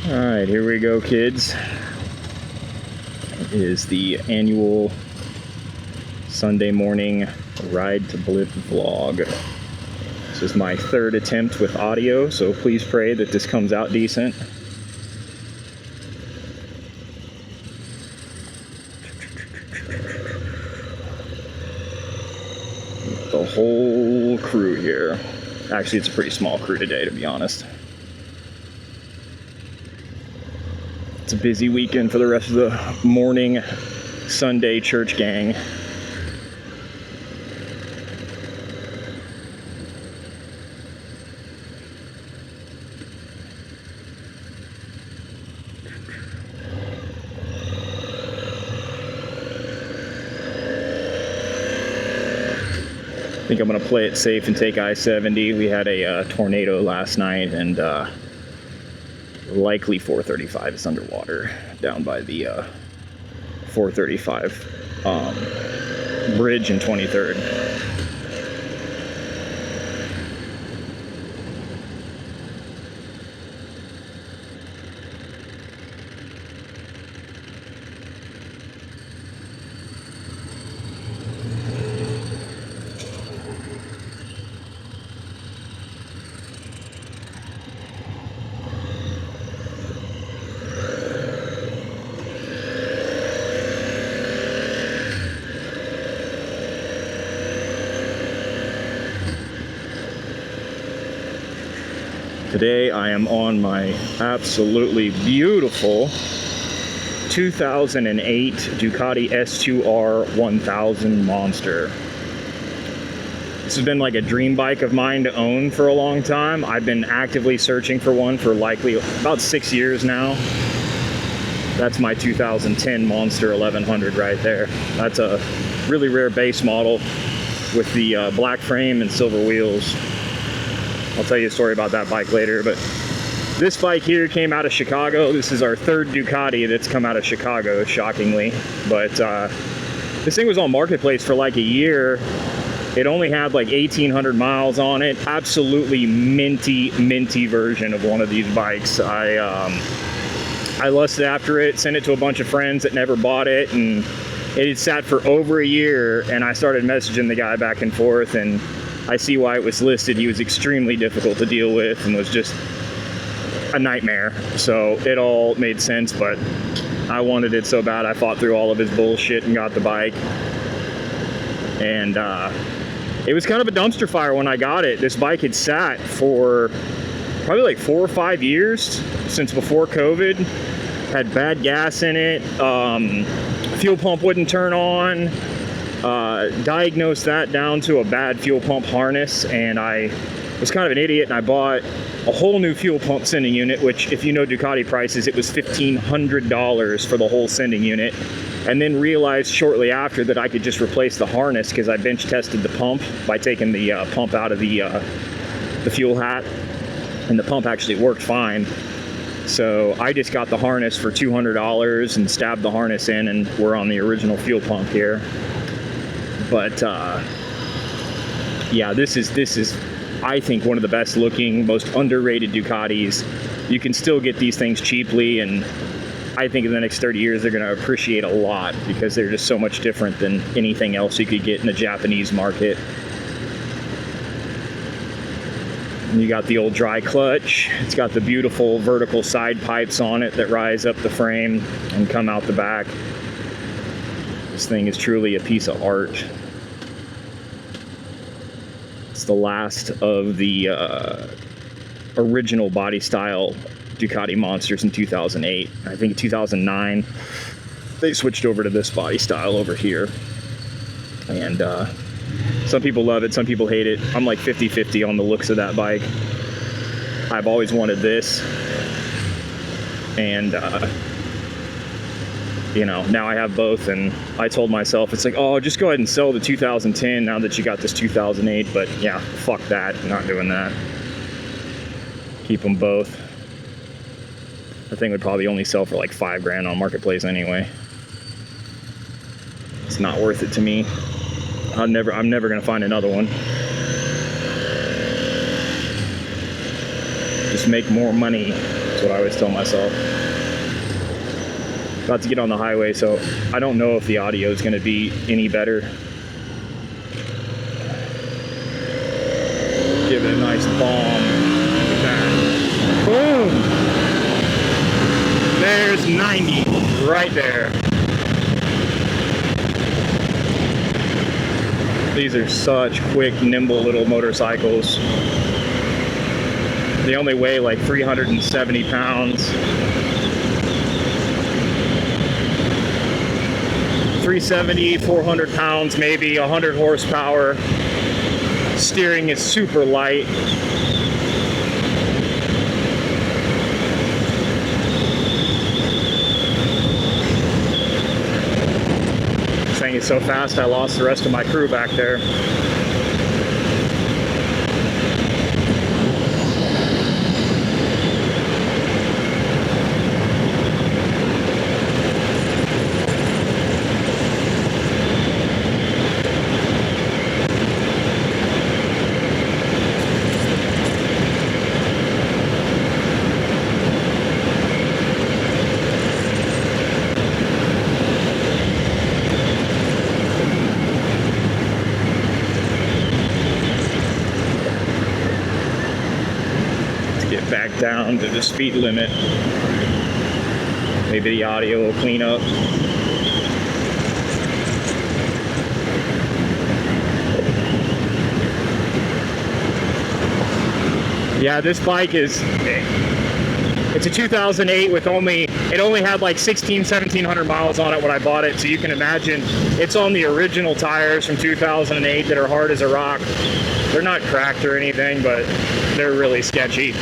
All right, here we go, kids. It is the annual Sunday morning Ride to Blip vlog. This is my third attempt with audio, so please pray that this comes out decent. The whole crew here. Actually, it's a pretty small crew today, to be honest. It's a busy weekend for the rest of the morning Sunday church gang. I think I'm gonna play it safe and take I-70. We had a tornado last night, and likely 435 is underwater down by the 435 bridge in 23rd. Today I am on my absolutely beautiful 2008 Ducati S2R 1000 Monster. This has been like a dream bike of mine to own for a long time. I've been actively searching for one for likely about 6 years now. That's my 2010 Monster 1100 right there. That's a really rare base model with the black frame and silver wheels. I'll tell you a story about that bike later, but this bike here came out of Chicago. This is our third Ducati that's come out of Chicago, shockingly. But this thing was on Marketplace for like a year. It only had like 1,800 miles on it. Absolutely minty version of one of these bikes. I lusted after it, sent it to a bunch of friends that never bought it, and it had sat for over a year, and I started messaging the guy back and forth, and I see why it was listed. He was extremely difficult to deal with and was just a nightmare. So it all made sense, but I wanted it so bad. I fought through all of his bullshit and got the bike. And it was kind of a dumpster fire when I got it. This bike had sat for probably like 4 or 5 years since before COVID. Had bad gas in it. Fuel pump wouldn't turn on. Diagnosed that down to a bad fuel pump harness, and I was kind of an idiot, and I bought a whole new fuel pump sending unit, which, if you know Ducati prices, it was $1,500 for the whole sending unit, and then realized shortly after that I could just replace the harness because I bench tested the pump by taking the pump out of the fuel hat, and the pump actually worked fine. So I just got the harness for $200 and stabbed the harness in, and we're on the original fuel pump here. But yeah, this is I think one of the best looking, most underrated Ducatis. You can still get these things cheaply, and I think in the next 30 years they're going to appreciate a lot because they're just so much different than anything else you could get in the Japanese market. And you got the old dry clutch. It's got the beautiful vertical side pipes on it that rise up the frame and come out the back. This thing is truly a piece of art. It's the last of the original body style Ducati Monsters in 2008. I think in 2009 they switched over to this body style over here. And some people love it, some people hate it. I'm like 50-50 on the looks of that bike. I've always wanted this. And you know, now I have both, and I told myself, it's like, oh, just go ahead and sell the 2010 now that you got this 2008, but yeah, fuck that, I'm not doing that. Keep them both. The thing would probably only sell for like $5,000 on Marketplace anyway. It's not worth it to me. I'm never gonna find another one. Just just make more money. That's what I always tell myself. About to get on the highway, so I don't know if the audio is going to be any better. Give it a nice bomb. Look at that. Boom! There's 90 right there. These are such quick, nimble little motorcycles. They only weigh like 370 pounds. 370, 400 pounds, maybe 100 horsepower. Steering is super light. This thing is so fast, I lost the rest of my crew back there. Back down to the speed limit. Maybe the audio will clean up. Yeah, this bike is, it's a 2008 with it only had like 1700 miles on it when I bought it, so you can imagine it's on the original tires from 2008 that are hard as a rock. They're not cracked or anything, but they're really sketchy.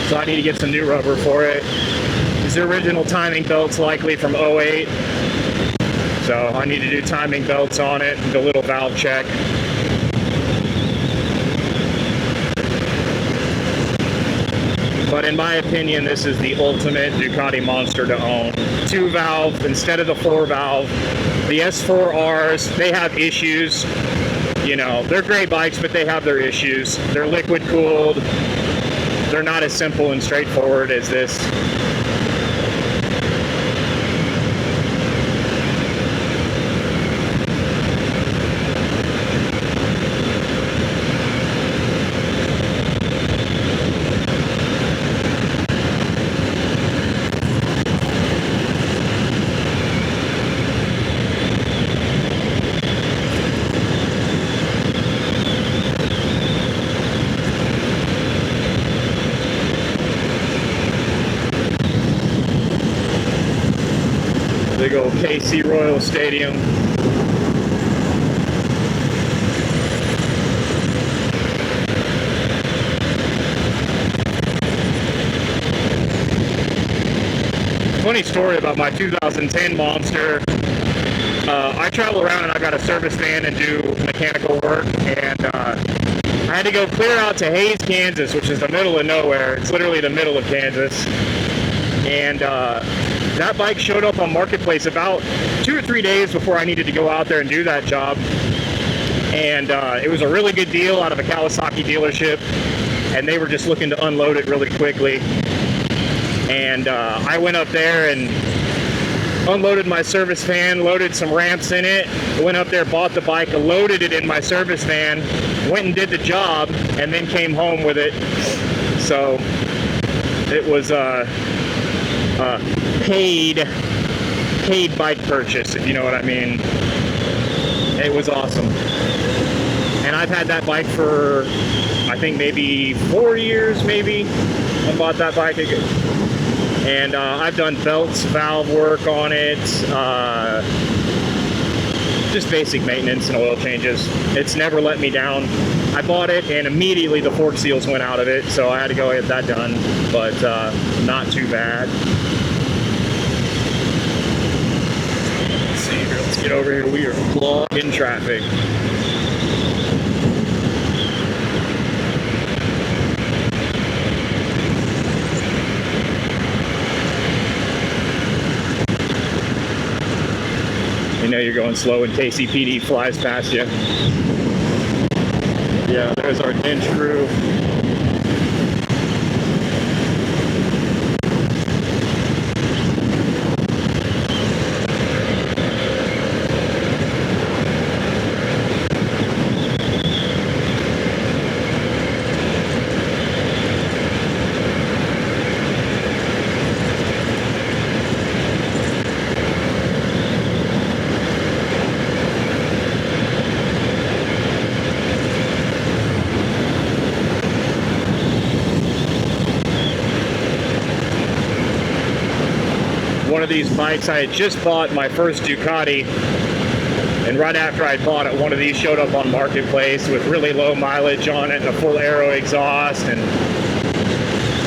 So I need to get some new rubber for it. These original timing belts likely from 08. So I need to do timing belts on it, the little valve check. But in my opinion, this is the ultimate Ducati monster to own. 2-valve instead of the 4-valve. The S4Rs, they have issues. You know, they're great bikes, but they have their issues. They're liquid cooled. They're not as simple and straightforward as this. Big old KC Royal Stadium. Funny story about my 2010 Monster. I travel around and I got a service van and do mechanical work, and I had to go clear out to Hays, Kansas, which is the middle of nowhere. It's literally the middle of Kansas. And that bike showed up on Marketplace about 2 or 3 days before I needed to go out there and do that job. And it was a really good deal out of a Kawasaki dealership, and they were just looking to unload it really quickly. And I went up there and unloaded my service van, loaded some ramps in it, went up there, bought the bike, loaded it in my service van, went and did the job, and then came home with it. So it was paid bike purchase, if you know what I mean. It was awesome. And I've had that bike for, I think, maybe 4 years, maybe. I bought that bike again. And I've done belts, valve work on it, just basic maintenance and oil changes. It's never let me down. I bought it and immediately the fork seals went out of it, so I had to go get that done, but not too bad. Let's see here, let's get over here. We are clogging traffic. You know you're going slow when KCPD flies past you. Yeah, there's our Dinch crew. one of these bikes. I had just bought my first Ducati, and right after I bought it, one of these showed up on Marketplace with really low mileage on it and a full aero exhaust, and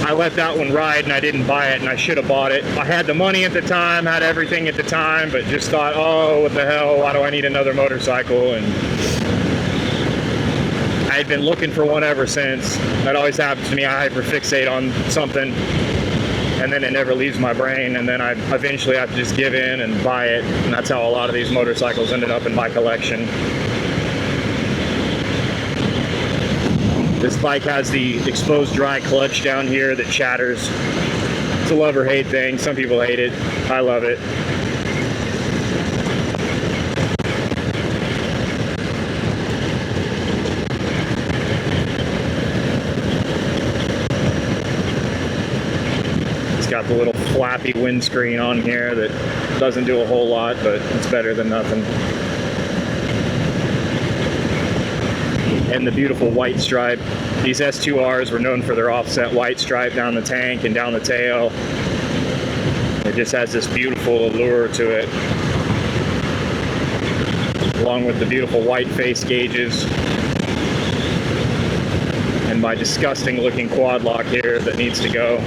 I let that one ride and I didn't buy it, and I should have bought it. I had the money at the time, had everything at the time, but just thought, oh, what the hell, why do I need another motorcycle? And I had been looking for one ever since. That always happens to me. I hyperfixate on something and then it never leaves my brain, and then I eventually have to just give in and buy it, and that's how a lot of these motorcycles ended up in my collection. This bike has the exposed dry clutch down here that shatters. It's a love or hate thing. Some people hate it. I love it. It's got the little flappy windscreen on here that doesn't do a whole lot, but it's better than nothing. And the beautiful white stripe. These S2Rs were known for their offset white stripe down the tank and down the tail. It just has this beautiful allure to it, along with the beautiful white face gauges and my disgusting looking quad lock here that needs to go.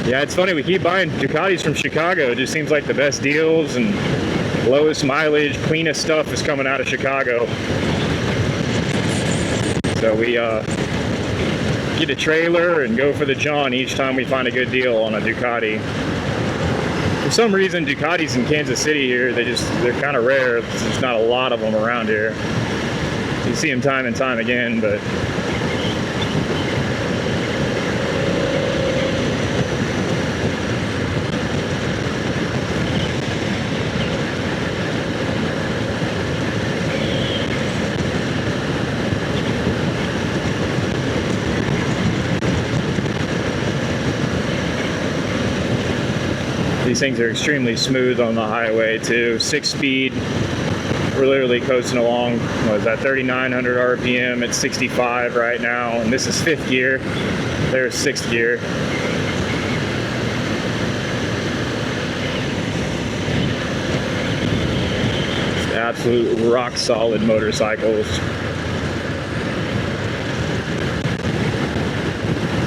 Yeah, it's funny, we keep buying Ducatis from Chicago. It just seems like the best deals and lowest mileage, cleanest stuff is coming out of Chicago. So we get a trailer and go for the John each time we find a good deal on a Ducati. For some reason, Ducatis in Kansas City here, they're kind of rare. There's not a lot of them around here. You see them time and time again, but these things are extremely smooth on the highway too. 6-speed. We're literally coasting along, what is that, 3,900 RPM at 65 right now, and this is 5th gear. There's 6th gear. It's absolute rock solid motorcycles.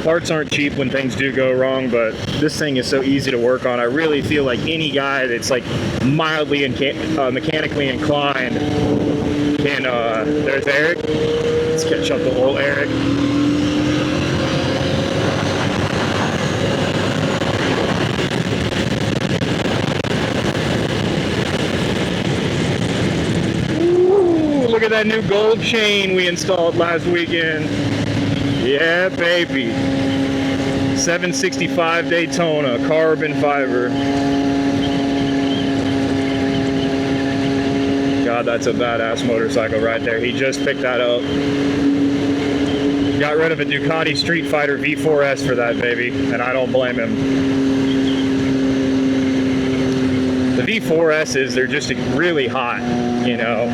Parts aren't cheap when things do go wrong, but this thing is so easy to work on. I really feel like any guy that's like mildly mechanically inclined can, there's Eric. Let's catch up to old Eric. Ooh, look at that new gold chain we installed last weekend. Yeah, baby. 765 Daytona, carbon fiber. God, that's a badass motorcycle right there. He just picked that up. Got rid of a Ducati Street Fighter V4S for that baby, and I don't blame him. The V4Ss, they're just really hot, you know.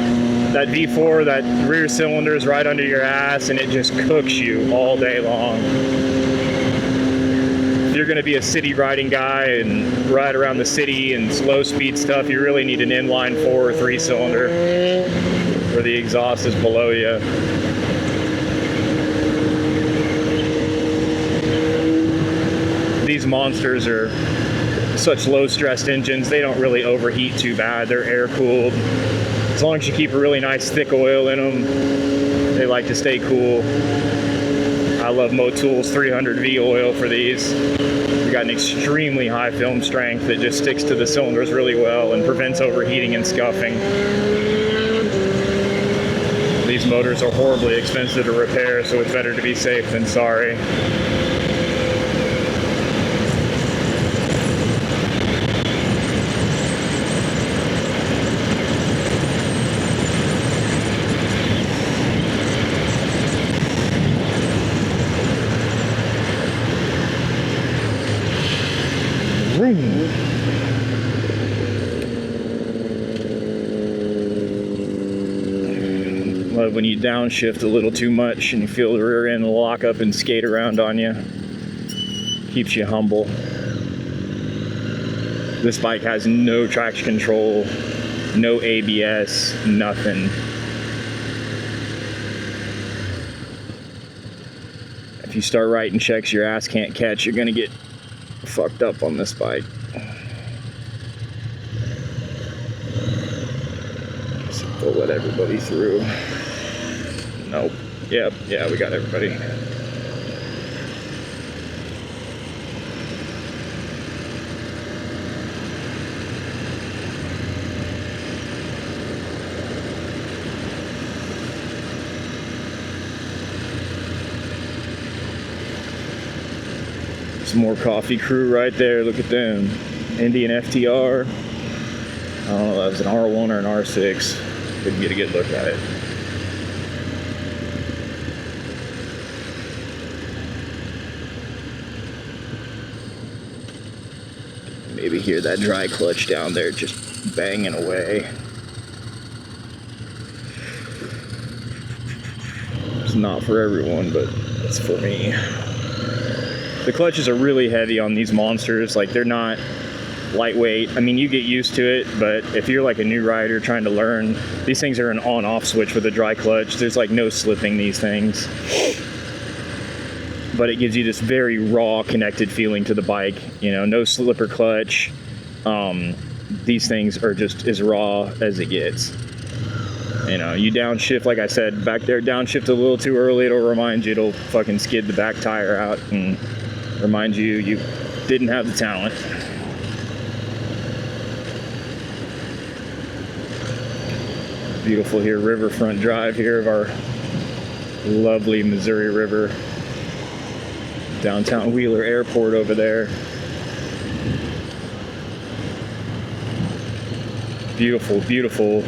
That V4, that rear cylinder is right under your ass, and it just cooks you all day long. If you're going to be a city riding guy and ride around the city and slow speed stuff, you really need an inline 4 or 3 cylinder where the exhaust is below you. These monsters are such low stressed engines, they don't really overheat too bad. They're air cooled. As long as you keep a really nice thick oil in them, they like to stay cool. I love Motool's 300V oil for these. We've got an extremely high film strength that just sticks to the cylinders really well and prevents overheating and scuffing. These motors are horribly expensive to repair, so it's better to be safe than sorry. vroom. Love when you downshift a little too much and you feel the rear end lock up and skate around on you. Keeps you humble. This bike has no traction control, no ABS, nothing. If you start writing checks your ass can't catch, you're gonna get fucked up on this bike. So we'll let everybody through. Nope. Yep, yeah, we got everybody. Some more coffee crew right there. Look at them. Indian FTR. I don't know, that was an R1 or an R6. Couldn't get a good look at it. Maybe hear that dry clutch down there just banging away. It's not for everyone, but it's for me. The clutches are really heavy on these monsters. Like, they're not lightweight. I mean, you get used to it, but if you're like a new rider trying to learn, these things are an on-off switch with a dry clutch. There's like no slipping these things. But it gives you this very raw, connected feeling to the bike. You know, no slipper clutch. These things are just as raw as it gets. You know, you downshift, like I said, back there, downshift a little too early, it'll remind you, it'll fucking skid the back tire out and remind you you didn't have the talent. Beautiful here, riverfront drive here of our lovely Missouri River. Downtown Wheeler Airport over there. Beautiful, beautiful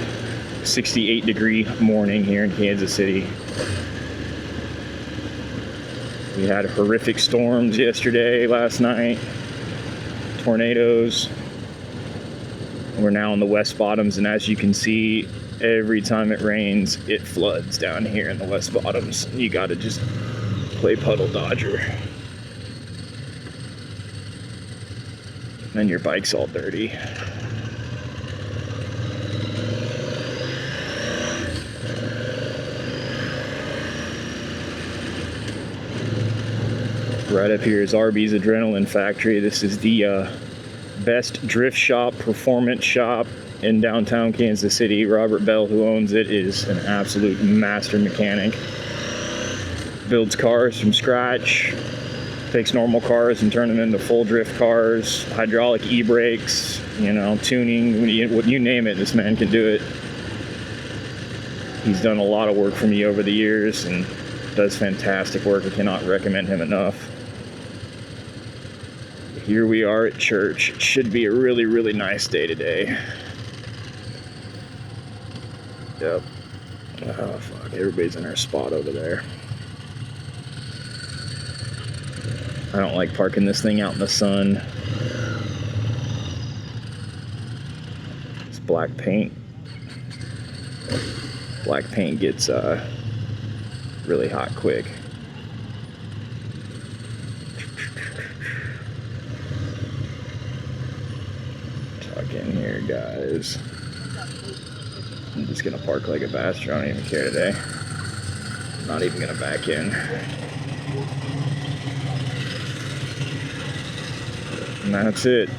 68-degree morning here in Kansas City. We had horrific storms yesterday, last night, tornadoes. We're now in the West Bottoms, and as you can see, every time it rains, it floods down here in the West Bottoms. You gotta just play puddle dodger. And your bike's all dirty. Right up here is RB's Adrenaline Factory. This is the best drift shop, performance shop in downtown Kansas City. Robert Bell, who owns it, is an absolute master mechanic. Builds cars from scratch, takes normal cars and turn them into full drift cars, hydraulic e-brakes, you know, tuning, you name it, this man can do it. He's done a lot of work for me over the years and does fantastic work. I cannot recommend him enough. Here we are at church. It should be a really, really nice day today. Yep. Oh, fuck. Everybody's in our spot over there. I don't like parking this thing out in the sun. It's black paint. Black paint gets really hot quick. Tuck in here, guys. I'm just gonna park like a bastard. I don't even care today. Not even gonna back in. And that's it.